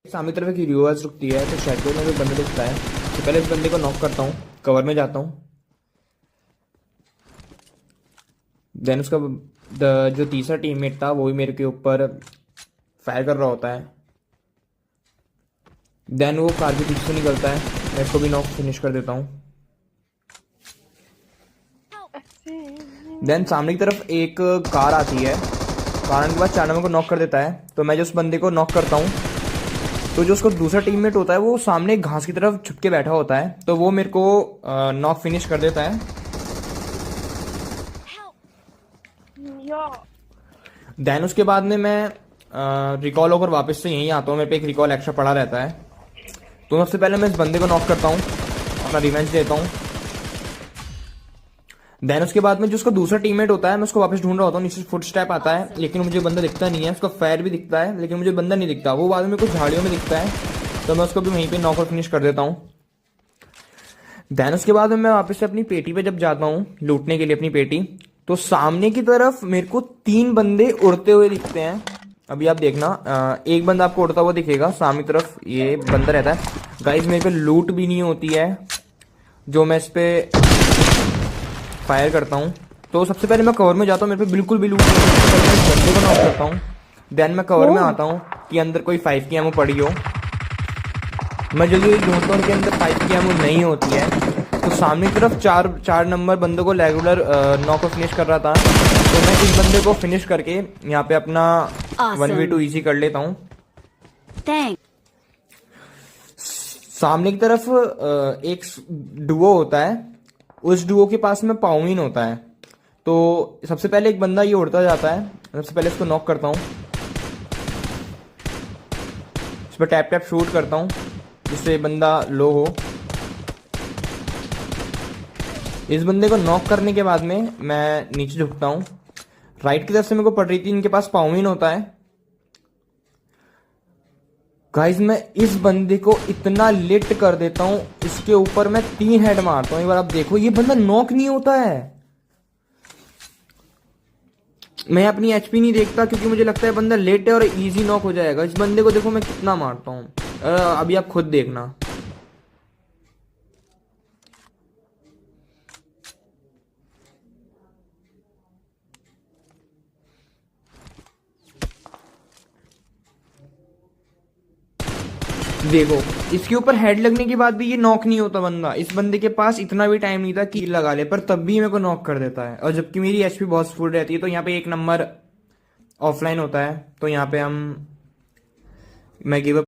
सामने तरफ एक रिवर्स रुकती है तो शेडो में भी बंदा दिखता है। तो पहले इस बंदे को नॉक करता हूँ, कवर में जाता हूँ। देन उसका जो तीसरा टीममेट था वो भी मेरे के ऊपर फायर कर रहा होता है। देन वो कार के पीछे से निकलता है, मैं इसको भी नॉक फिनिश कर देता हूँ। देन सामने की तरफ एक कार आती है, कार आने के बाद 4 नंबर को नॉक कर देता है। तो मैं जो उस बंदे को नॉक करता हूँ तो जो उसका दूसरा टीममेट होता है वो सामने घास की तरफ छुप के बैठा होता है, तो वो मेरे को नॉक फिनिश कर देता है। देन उसके बाद में मैं रिकॉल होकर वापस से यहीं आता हूँ, मेरे पे एक रिकॉल एक्स्ट्रा पड़ा रहता है। तो सबसे पहले मैं इस बंदे को नॉक करता हूँ, अपना रिवेंज देता हूँ। देन उसके बाद में जो उसका दूसरा टीममेट होता है मैं उसको वापस ढूंढ रहा होता हूँ। नीचे फुट स्टेप आता है लेकिन मुझे बंदा दिखता नहीं है, उसका फायर भी दिखता है लेकिन मुझे बंदा नहीं दिखता, वो बाद में कुछ झाड़ियों में दिखता है। तो मैं उसको भी वहीं पे नॉक और फिनिश कर देता हूँ। देन उसके बाद में मैं वापस से अपनी पेटी पे जब जाता हूँ लूटने के लिए अपनी पेटी, तो सामने की तरफ मेरे को 3 बंदे उड़ते हुए दिखते हैं। अभी आप देखना, एक बंदा आपको उड़ता हुआ दिखेगा, सामने की तरफ ये बंदा रहता है। गाइस मेरे पे लूट भी नहीं होती है जो मैं इस पे फायर करता हूँ। तो सबसे पहले मैं कवर में जाता हूँ, मेरे पे बिल्कुल भी लूट नहीं होती। सबसे पहले मैं इस बंदे को नॉक करता हूँ। देन मैं कवर में आता हूँ कि अंदर कोई 5 की एमो पड़ी हो। मैं जल्दी जल्दी ढूंढता हूँ कि अंदर 5 की एमो नहीं होती है। तो सामने की तरफ चार नंबर बंदों को रेगुलर नॉक और फिनिश कर रहा था, तो मैं इस बंदे को फिनिश करके यहाँ पे अपना 1v2 ईजी कर लेता हूँ। सामने की तरफ एक डुओ होता है, उस डुओ के पास में पाउमिन होता है। तो सबसे पहले एक बंदा ये उड़ता जाता है, सबसे पहले इसको नॉक करता हूँ, इस पर टैप टैप शूट करता हूँ जिससे बंदा लो हो। इस बंदे को नॉक करने के बाद में मैं नीचे झुकता हूँ। राइट की तरफ से मेरे को पड़ रही थी, इनके पास पाउमिन होता है। गाइस मैं इस बंदे को इतना लिट कर देता हूँ, इसके ऊपर मैं 3 हेड मारता हूँ। एक बार आप देखो ये बंदा नॉक नहीं होता है। मैं अपनी एचपी नहीं देखता क्योंकि मुझे लगता है बंदा लेट है और इजी नॉक हो जाएगा। इस बंदे को देखो मैं कितना मारता हूँ, अभी आप खुद देखना। देखो इसके ऊपर हेड लगने के बाद भी ये नॉक नहीं होता बंदा। इस बंदे के पास इतना भी टाइम नहीं था कि लगा ले, पर तब भी मेरे को नॉक कर देता है। और जबकि मेरी एचपी बहुत फुल रहती है। तो यहाँ पे 1 नंबर ऑफलाइन होता है, तो यहाँ पे मैं गिव